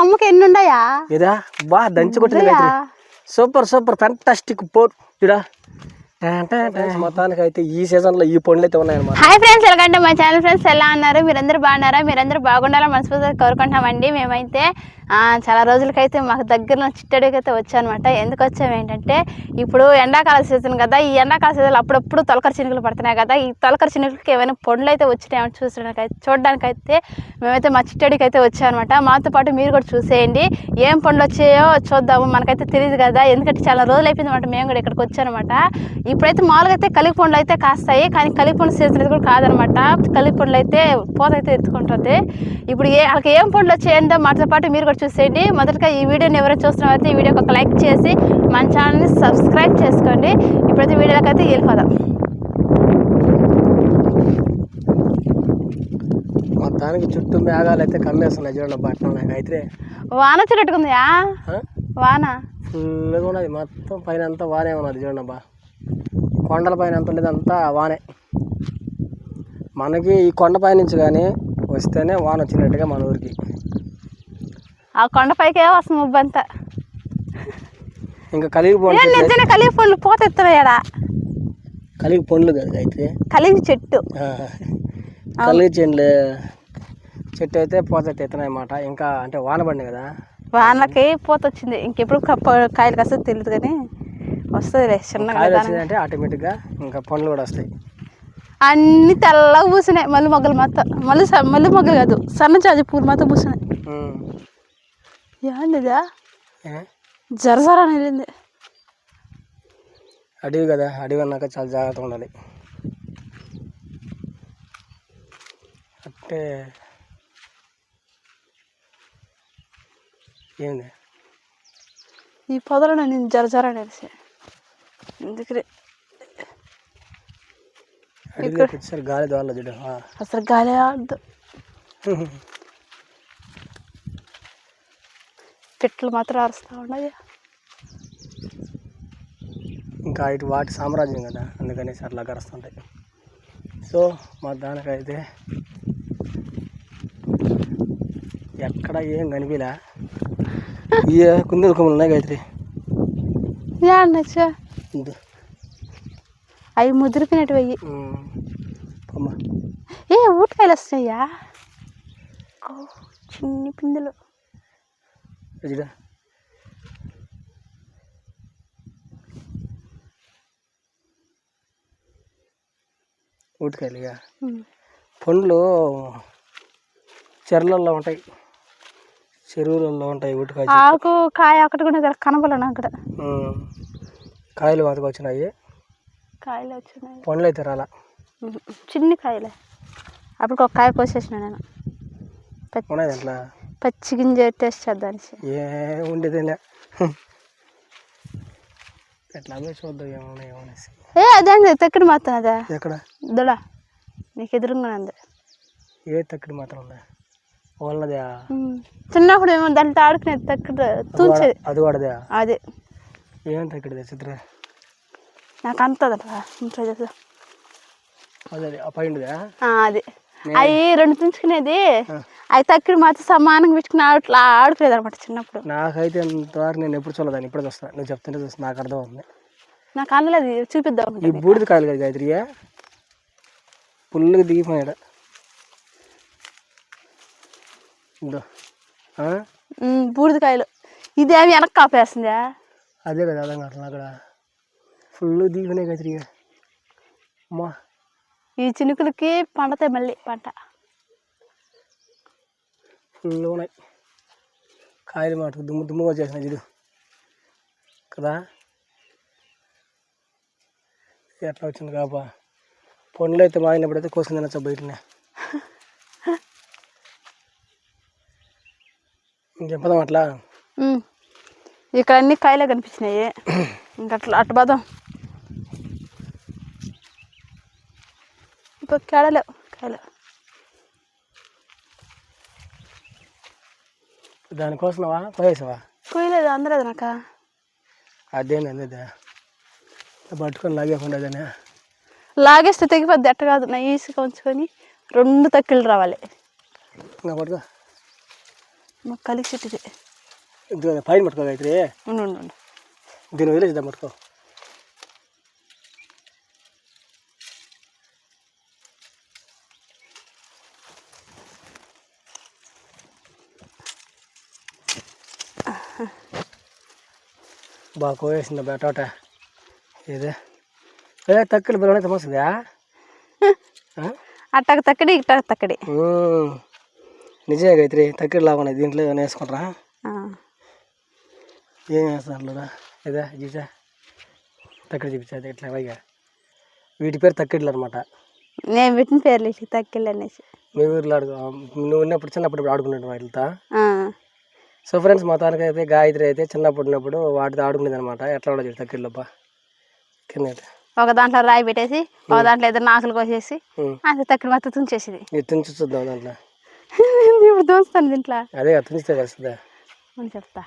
కొమ్మకి ఎన్ని ఉన్నాయా ఇదా బా దంచి కొట్టింది సూపర్ సూపర్ ఫ్యాంటాస్టిక్ పోట్ చూడా మొత్తానికి అయితే ఈ సీజన్ లో ఈ పండ్లు అయితే ఉన్నాయన్నమాట. Hi friends, welcome to my channel. Friends ఎలా ఉన్నారు? మీరందరూ బాగున్నారా? మీరందరూ బాగుండాలని మనస్ఫూర్తిగా కోరుకుంటామండి. మేమైతే చాలా రోజులకైతే మాకు దగ్గర చిట్టడికి అయితే వచ్చానమాట. ఎందుకు వచ్చాము ఏంటంటే ఇప్పుడు ఎండాకాల సీజన్ కదా. ఈ ఎండాకాల సీజన్లో అప్పుడప్పుడు తొలకరి చినుకులు పడుతున్నాయి కదా. ఈ తొలకరి చినుకులకి ఏమైనా పండ్లు అయితే వచ్చినాయని చూడడానికైతే మేమైతే మా చిట్టడికి అయితే వచ్చామన్నమాట. మాతో పాటు మీరు కూడా చూసేయండి. ఏం పండ్లు వచ్చాయో చూద్దాము. మనకైతే తెలియదు కదా, ఎందుకంటే చాలా రోజులు అయిపోయింది అనమాట మేము కూడా ఇక్కడికి వచ్చానమాట. ఇప్పుడైతే మామూలుగా అయితే కలిగి పండ్లు అయితే కాస్తాయి, కానీ కలిగి పండ్ల సీజన్ అయితే కూడా కాదనమాట. కలిగి పండ్లు అయితే పూత అయితే ఎత్తుకుంటుంది. ఇప్పుడు వాళ్ళకి ఏం పండ్లు వచ్చాయంటే మాతో పాటు మీరు కూడా చూసేయండి. మొదటగా ఈ వీడియోని ఎవరైనా చూస్తున్నారైతే ఈ వీడియోకి ఒక లైక్ చేసి మన ఛానల్ని సబ్స్క్రైబ్ చేసుకోండి. ఇప్పుడైతే వీడియోలోకి అయితే వెళ్ళిపోదాం. మొత్తానికి చుట్టూ మేఘాలు అయితే కమ్మేస్తున్నాయి చూడండి. పట్టణం అయితే వాన వచ్చేటట్టుకుందా? వాన ఫుల్గా ఉన్నది. మొత్తం పైన అంతా వానే ఉన్నది చూడండి అబ్బా. కొండల పైన ఎంత ఉండేది అంతా వానే. మనకి ఈ కొండపై నుంచి కానీ వస్తేనే వాన వచ్చినట్టుగా మన ఊరికి. ఆ కొండపైకే వస్తుంది ముబ్బంతా. ఇంకా కలిగి కలిగి పండ్లు పోత ఎత్తున్నాయా? కలిగి పండ్లు కదా అయితే కలిగి చెట్టు, కలిగి చెట్టు అయితే పోత ఎత్తున్నాయి అన్నమాట. ఇంకా అంటే వాన పడింది కదా, వానకి పూత వచ్చింది. ఇంకెప్పుడు కాయలు కాస్తే తెలియదు కానీ వస్తుంది చిన్నగా. అంటే ఆటోమేటిక్గా ఇంకా పండ్లు కూడా వస్తాయి. అన్ని తెల్లగా పూసినాయి. మళ్ళీ మొగ్గలు మొత్తం మళ్ళీ మొగ్గలు కాదు, సన్నజాజి పూలు మొత్తం పూసినాయి. ఏంటిదా జరజర అని వెళ్ళింది. అడవి కదా, అడవి అన్నాక చాలా జాగ్రత్తగా ఉండాలి. అంటే ఏంది ఈ పొదలో నేను జరజర అనేసి ఎందుకు గాలి దోల చూడ అసలు గాలి ఆడదు. చెట్లు మాత్రం అరుస్తూ ఉన్నాయి. ఇంకా ఇటు వాటి సామ్రాజ్యం కదా, అందుకనేసి అట్లా కరుస్తుంటాయి. సో మా దానికైతే ఎక్కడ ఏం కనిపిలా. కుందేలు కొమ్మలు ఉన్నాయి గాయత్రి. అవి ముదిరిపోయినట్టు అయ్యి. ఊటకాయలు వస్తాయా? చిన్ని పిందెలు. ఊటకాయలు పండ్లు చెర్లల్లో ఉంటాయి, చెరువులలో ఉంటాయి. ఊటకాయ ఆకు కాయ ఒకటి కూడా కనపడను అక్కడ. కాయలు వాతకు వచ్చినాయి, కాయలు వచ్చినాయి. పండ్లు అయితే రాలా, చిన్ని కాయలే. అప్పుడు ఒక కాయ కోసేసిన నేను. ఉన్నది అట్లా పచ్చి గింజ టేస్ట్ చేద్దాం. ఏ ఉండేది ఎట్లా చూద్దాం ఏమన్నా ఏమనేసి. అదే తక్కిడి మాత్రం అదే ఎక్కడ దొడ నీకు ఎదురుగా ఉంది. ఏ తక్కిడి మాత్రం ఉందా? వాళ్ళదే చిన్నప్పుడు ఏమో దాంట్లో ఆడుకునేది తక్కిడి తూచేది. అది వాడదే? అదే. ఏం తక్కిడిదే చిత్ర? నాకు అంతదట్లా అదే పైండిదా? అది అవి రెండు తుంచుకునేది. అవి తక్కిడి మాత్రం సమానంగా పెట్టుకుని అట్లా ఆడుకునేది అనమాట చిన్నప్పుడు. నాకైతే ఇంతవరకు నేను ఎప్పుడు చూడదాన్ని, ఇప్పుడు చూస్తాను. నువ్వు చెప్తుంటే చూస్తా, నాకు అర్థం అవుతుంది. నాకు అందలేదు, చూపిద్దాం. ఈ బూడిద కాయలు కదా గాయత్రి, పుల్లుగా దిగిపోయాడు. బూడిద కాయలు. ఇదేమి వెనక్కి కాపేస్తుందా? అదే కదా అర్థం కావట్లేదు. అక్కడ ఫుల్ దిగిపోయినాయి గాయత్రి. అమ్మా ఈ చినుకులకి పండుతాయి మళ్ళీ పంట. ఫుల్ ఉన్నాయి కాయలు, మాటకు దుమ్ము దుమ్ముగా చేసిన జిడు కదా. ఎట్లా వచ్చింది కాపా. పండ్లు అయితే మాగినప్పుడైతే కోసుకుని తినచ్చా బయటనే. ఇంకెప్పదాం అట్లా. ఇక్కడ అన్ని కాయలే కనిపించినాయి. ఇంకట్లా అటు పదం. ఇప్పుడు కేడలేవు కాయలు. దానికోసమా పోయేసావా? పోయలేదు, అందలేదు నాక. అదేంది అందేదా పట్టుకొని లాగేకుండా అదేనా? లాగేస్తే తెగిపోద్ది. ఎట్ట కాదు, నా ఈసుగా ఉంచుకొని 2 తక్కిళ్ళు రావాలి. పట్టుకో. కలిసి చెట్టుది ఇది పైన పట్టుకో గాయత్రి. ఉండు ఉండు ఉండు. దీన్ని వదిలేద్దాం పట్టుకో. బాగా కోయేసిందా బేటోట ఇదే తక్కువ బలం అయితే మస్తుందా. అట్టకు తక్కడి ఇట్టకు తక్కడి. నిజమే గాయత్రి తక్కువ లాభం దీంట్లో ఏమైనా వేసుకుంటారా? ఏం వేస్తారు ఇదే చూసా తక్కడ చూపించా ఇట్లా పైగా వీటి పేరు తక్కిళ్ళు అనమాట. నేను పెట్టిన పేర్లు తక్కిళ్ళు అనేసి మీ ఊర్లో నువ్వు ఉన్నప్పుడు చిన్నప్పుడు ఆడుకున్నాడు వాటితో. సో ఫ్రెండ్స్ మొత్తానికి అయితే గాయత్రి అయితే చిన్నప్పుడు ఉన్నప్పుడు వాటితో ఆడుకునేది అనమాట. ఎట్లా ఉండదు తక్కిళ్ళబ్బా కింద అయితే ఒక దాంట్లో రాయి పెట్టేసి ఒక దాంట్లో ఇద్దరు నాకులు కోసేసి అంత తక్కిడి మొత్తం తుంచేసేది. తుంచి చూద్దాం దాంట్లో. ఇప్పుడు దోస్తాను దీంట్లో. అదే తుంచితే వస్తుందా అని చెప్తా.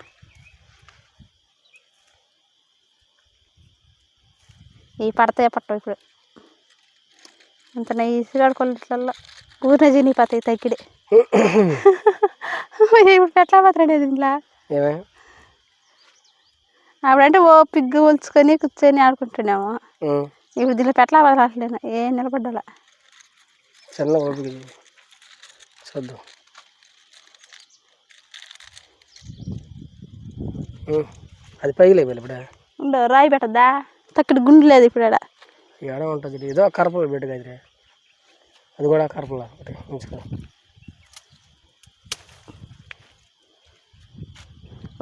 ఈ పడతాయి పట్టవు ఇప్పుడు అంత నైస్గా కొల్లట్లలో ఊరిన జీని పతాయి తగ్గిడి. ఇప్పుడు ఎట్లా పోతాడు దీంట్లో? అప్పుడంటే ఓ పిగ్గు ఒలుచుకొని కూర్చొని ఆడుకుంటున్నాము. ఇప్పుడు దీంట్లో పెట్లా వదలట్లేదు ఏ నిలబడ్డా చిన్న చూద్దాం. అది పైకి లేదు ఇప్పుడు ఉండవు రాయి పెట్టద్దా తక్కడి గుండు లేదు ఇప్పుడు ఏడ ఉంటుంది. ఏదో కరపలు పెట్టు అయితే అది కూడా కరపలా ఒకటి ఉంచుకో.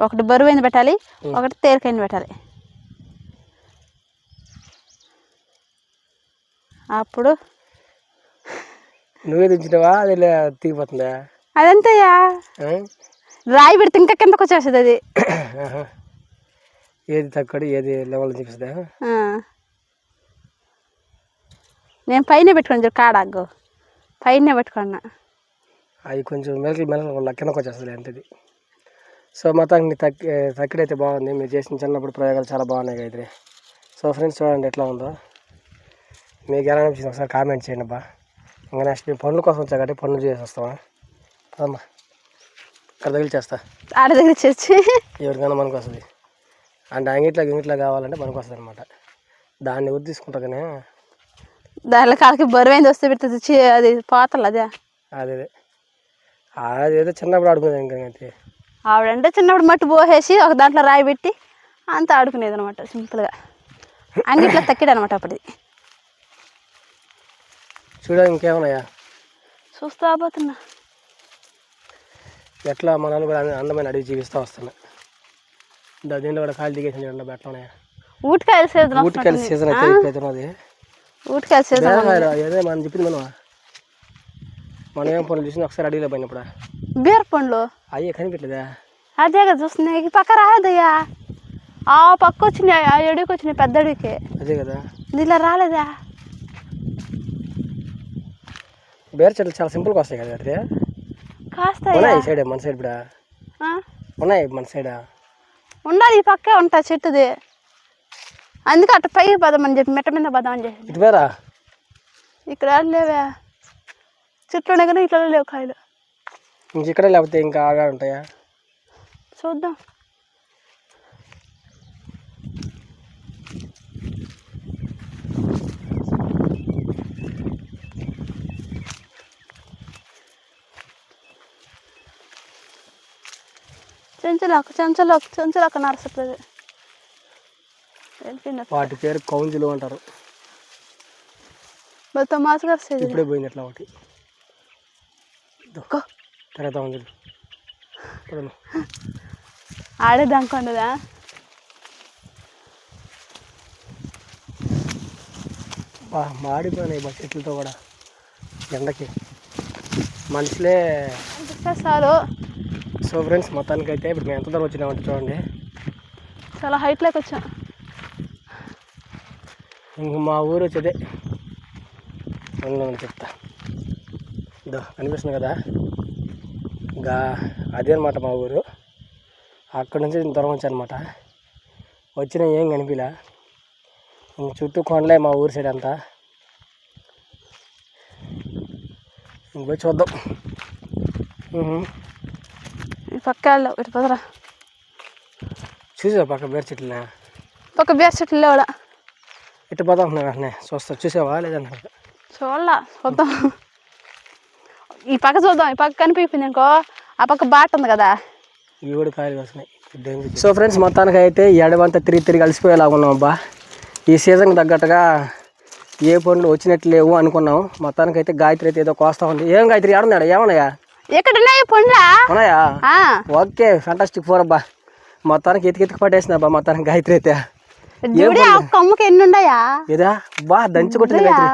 ఒకటి బరువైంది పెట్టాలి ఒకటి తేలికైంది పెట్టాలి. అప్పుడు నువ్వే దించినవా అది తీగిపోతుందా? అదంతయ్యా రాయి పెడితే ఇంకా కిందకు వచ్చేస్తుంది అది. ఏది తక్కువ ఏది లెవెల్ చూపిస్తుందా? నేను పైన పెట్టుకున్నాను కాడాగ్గు పైన పెట్టుకున్నా. అవి కొంచెం మెలకలు కిందకు వచ్చేస్తుంది అంతది. సో మొత్తానికి తక్కిడైతే బాగుంది. మీరు చేసిన చిన్నప్పుడు ప్రయోగాలు చాలా బాగున్నాయి అయితే. సో ఫ్రెండ్స్ చూడండి ఎట్లా ఉందో మీకు ఎలా అనిపించింది ఒకసారి కామెంట్ చేయండి అబ్బా. ఇంకా నెక్స్ట్ మేము పనుల కోసం వచ్చా కాబట్టి పనులు చేసి వస్తామా అమ్మా. ఇక్కడ తగిలిచేస్తా ఆడ తగిలిచేసి ఎవరికైనా మనకు వస్తుంది అంటే అంగిట్లో కావాలంటే మనకు వస్తుంది అనమాట. దాన్ని ఉద్ది తీసుకుంటా కానీ దాంట్లో కాలకి బరువైంది వస్తే పెడుతుంది అది పోతలు అదే అదే అదేదో చిన్నప్పుడు ఆడుకునేది ఇంకా అంతే. ఆవిడంటే చిన్నప్పుడు మట్టి పోసేసి ఒక దాంట్లో రాయి పెట్టి అంతా ఆడుకునేది అనమాట సింపుల్గా. అంగిట్లో తక్కిడు అనమాట అప్పటిది. చూడ ఇంకేమన్నాయా చూస్తా పోతున్నా ఎట్లా మనల్ని కూడా అందమైన అడిగి జీవిస్తూ వస్తున్నా. దీంట్లో కూడా కాలు దిగేసింది ఎట్లా ఉన్నాయా? ఊటికాయల సీజన్ ఊటికాయల సీజన్ అయితే ఇప్పుడైతున్నది. ఊటికాయల సీజన్ అదే మనం చెప్పింది మనం ఏం పనులు చూసింది ఒకసారి అడిగిలో పోయినప్పుడు బీర పండ్లు అయ్యే కనిపెట్టలేదా? అదే కదా చూస్తున్నాయి ఈ పక్క రాలేదయ్యా. ఆ పక్క వచ్చినాయి ఆ అడుగుకి వచ్చినాయి పెద్ద అడుగుకి. అదే కదా దీనిలో రాలేదా? బీర చెట్లు చాలా సింపుల్గా వస్తాయి కదా అదే. కాస్త ఈ సైడ్ మన సైడ్ ఇప్పుడు ఉన్నాయి మన సైడ్ ఉండాలి ఈ పక్కే ఉంటా చెట్టుది. అందుకే అటు పైకి పదమని చెప్పి మెట్ట మీద పదమని చెప్పి ఇటు పేరా ఇక్కడ లేవా చెట్లు ఉన్నాయి కానీ ఇట్లా లేవు కాయలు. ఇక్కడ లేకపోతే ఇంకా ఆగా ఉంటాయా చూద్దాం. చెంచలాక నరసట్లేదు. వాటి పేరు కౌంజులు అంటారు. తమాస ఇప్పుడే పోయింది ఎట్లా ఒకటి తర్వాత కౌంజులు ఆడే దంకొండదా. మాడిపోయినాయి చెట్లతో కూడా ఎండకి మనుషులే చాలు. సో ఫ్రెండ్స్ మొత్తానికి అయితే ఇప్పుడు మేము ఎంత దూరం వచ్చినామంటే చూడండి చాలా హైట్లోకి వచ్చాం. ఇంక మా ఊరు వచ్చేదే చెప్తా ఇదో కనిపిస్తుంది కదా ఇంకా అదే అనమాట మా ఊరు. అక్కడ నుంచి దూరం వచ్చానమాట. వచ్చినా ఏం కనిపించలే. ఇంక చుట్టూ కొండలే మా ఊరు సైడ్ అంతా. ఇంక పోయి చూద్దాం. పక్క వెళ్ళావు ఇటు పదరా. చూసావా పక్క బేర్ చెట్లనే? పక్క బీర చెట్లు లేవాడ. ఇటు పోతా ఉన్నా వెంటనే చూస్తా. చూసావా లేదన్నా? చూద్దాం. ఈ పక్క చూద్దాం. ఈ పక్క కనిపించింది అనుకో, ఆ పక్క బాట ఉంది కదా, ఇవి కూడా కాయలు వస్తున్నాయి. సో ఫ్రెండ్స్, మొత్తానికి అయితే ఈ అడవంతా తిరిగి కలిసిపోయేలాగా ఉన్నాం అబ్బా. ఈ సీజన్కి తగ్గట్టుగా ఏ పండ్లు వచ్చినట్లు లేవు అనుకున్నాం. మొత్తానికి అయితే గాయత్రి అయితే ఏదో కోస్తా ఉంది. ఏం గాయత్రి ఆడున్నాడు? ఏమన్నాయా? ఎక్కడ ఉన్నాయి పండ్లా? ఉన్నాయా? ఓకే, ఫ్యాంటాస్టిక్ ఫోర్ అబ్బా. మొత్తానికి ఎతికి పట్టేసింది అబ్బా మొత్తానికి గాయత్రి అయితే. కొమ్మకి ఎన్ని ఉన్నాయా? ఏదా బా దంచి కొట్టింది Gayatri.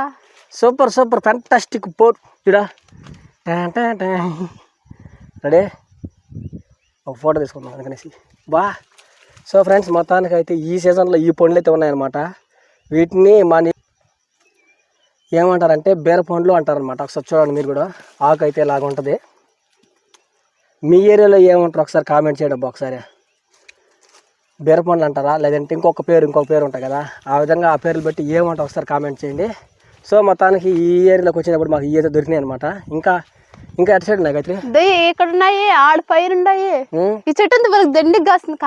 Super super fantastic four. చూడా రెడీ, ఒక ఫోటో తీసుకుందాం అందుకనేసి బా. సో ఫ్రెండ్స్, మొత్తానికి అయితే ఈ సీజన్లో ఈ పండ్లు అయితే ఉన్నాయన్నమాట. వీటిని మన ఏమంటారంటే బీర పండ్లు అంటారనమాట. ఒకసారి చూడండి మీరు కూడా. ఆకు అయితే ఇలాగ ఉంటుంది. మీ ఏరియాలో ఏమంటారు ఒకసారి కామెంట్ చేయడం ఒకసారి. బీర పండ్లు అంటారా, లేదంటే ఇంకొక పేరు ఉంటాయి కదా, ఆ విధంగా ఆ పేర్లు బట్టి ఏమంటారు ఒకసారి కామెంట్ చేయండి. సో మొత్తానికి ఈ ఏరియాలోకి వచ్చినప్పుడు మాకు ఈ అయితే దొరికినాయి అనమాట. ఇంకా ఎటు సైడ్ ఉన్నాయి గాయత్రి? ఇక్కడ ఉన్నాయి, ఆడ పైన ఉన్నాయి. ఈ చెట్టు ఉంది వాళ్ళకి దండికి కాస్తుంది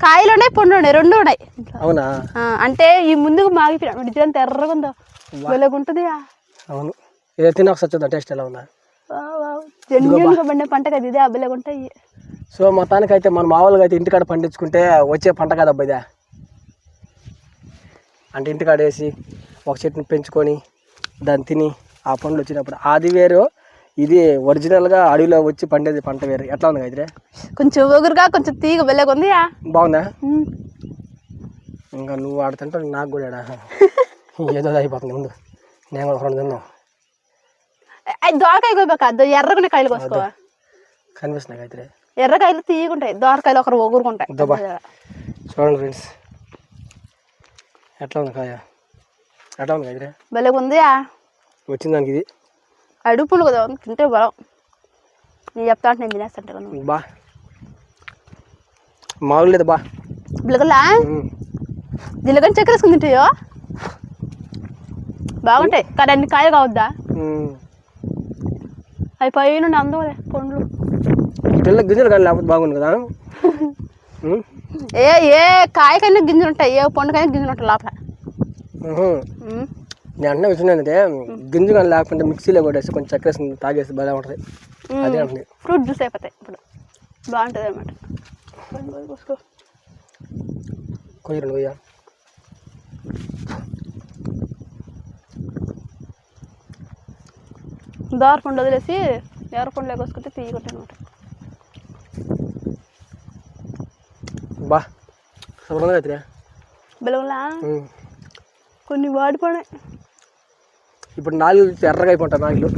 కాయలు ఉన్నాయి, పండు ఉన్నాయి, రెండు ఉన్నాయి. అవునా? అంటే ఈ ముందుకు మాగిపోయినా ఇదంతా ఎర్రగా ఉందో, వెలుగుంటుంది. అవును, ఏదో తిని ఒకసారి చూద్దాం టేస్ట్ ఎలా ఉందా. జన్యులుగా పండే పంట కదా ఇదే, అబ్బలేగుంటాయి. సో మొత్తానికి అయితే మనం మామూలుగా అయితే ఇంటికాడ పండించుకుంటే వచ్చే పంట కదబ్బా ఇదే. అంటే ఇంటికాడ వేసి ఒక చెట్టుని పెంచుకొని దాన్ని తిని ఆ పండ్లు వచ్చినప్పుడు అది వేరు, ఇది ఒరిజినల్గా అడవిలో వచ్చి పండేది పంట వేరు. ఎట్లా ఉంది గాయత్రి? కొంచెం ఒగురుగా, కొంచెం తీగ వెల్లగుంది. బాగుందా? ఇంకా నువ్వు ఆడుతుంటే నాకు కూడా ఏదో అయిపోతుంది. ముందు నేను కూడా రెండు తిన్నాం. దోరకాయ కోయబాక, ఎర్రగునే కాయలు కోసుకో. కనిపిస్తున్నాయి గాయత్రి? ఎర్రకాయలు తీయగుంటాయి, దోరకాయలు ఒకరు ఒగురుకుంటాయి. చూడండి ఫ్రెండ్స్, ఎట్లా ఉంది కాయ? ఎట్లా ఉంది గాయత్రి? వెల్లగుంది. వచ్చింది దానికి ఇది అడుపులు కదా, తింటే బలం. నేను చెప్తా అంటే నేను తినేస్తాను బా. మామూలు లేదు బా. బిలకల్లా జిల్లకని చక్కెర వేసుకుని తింటాయో బాగుంటాయి. కానీ అన్ని కాయలు కావద్దా? అవి పైన అందలే పండ్లు. తెల్ల గింజలు కానీ లేకపోతే బాగుంది కదా. ఏ కాయకైనా గింజలు ఉంటాయి, ఏ పండుకైనా గింజలు ఉంటాయి లోపల. నేను అంటే విషయం ఏంటంటే, గింజ కానీ లేకుంటే మిక్సీలో కొట్టేసి కొంచెం చక్కెర తాగేసి బాగా ఉంటుంది. అదే ఉంటుంది. ఫ్రూట్ జ్యూస్ అయిపోతాయి ఇప్పుడు, బాగుంటుంది అనమాట. కొయ్యండి కొయ్య. దారపండు వదిలేసి ఎర్రపండు లేకొసుకుంటే తీయగొట్టాయి అనమాట. బా సూపర్ అయితే బెలవలా కొన్ని వాడిపోయినాయి. ఇప్పుడు నాలుగు ఎర్రగా అయిపోతాయి నాలుగు.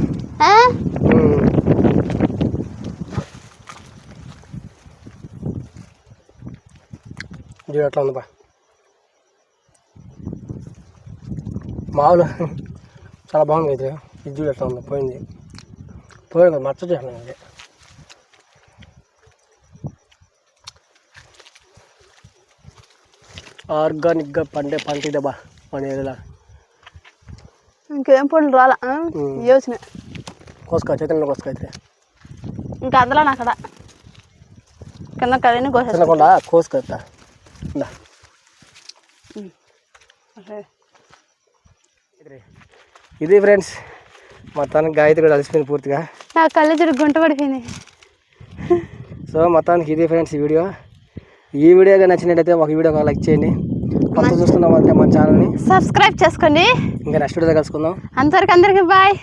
ఇది ఎట్లా ఉంది బా? మామూలు చాలా బాగుంది అయితే. ఇది చూడు ఎట్లా ఉంది, పోయింది కదా, మచ్చ చేయాలి. అది ఆర్గానిక్గా పండే పంట ఇదే బా మన ఏరియాలో. ఇంకేం పండ్లు రాలా, ఏ వచ్చినాయి కోసుకో, చైతన్య కోసుకో అయితే. ఇంకా అందులో నా అక్కడ కింద కడని కోసేకుండా కోసుకొస్తా. ఇది ఫ్రెండ్స్, మొత్తానికి గాయత్రి కూడా అలసిపోయింది పూర్తిగా. నా కళ్ళు తిరిగి గుంట పడిపోయింది. సో మొత్తానికి ఇది ఫ్రెండ్స్ ఈ వీడియో. ఈ వీడియోగా నచ్చినట్టయితే ఒక వీడియో లైక్ చేయండి. కొత్త చూస్తున్నాం అంటే మన ఛానల్ని సబ్స్క్రైబ్ చేసుకోండి. ఇంకా నెక్స్ట్ వీడియో కలుసుకుందాం. అంతవరకు అందరికీ బాయ్.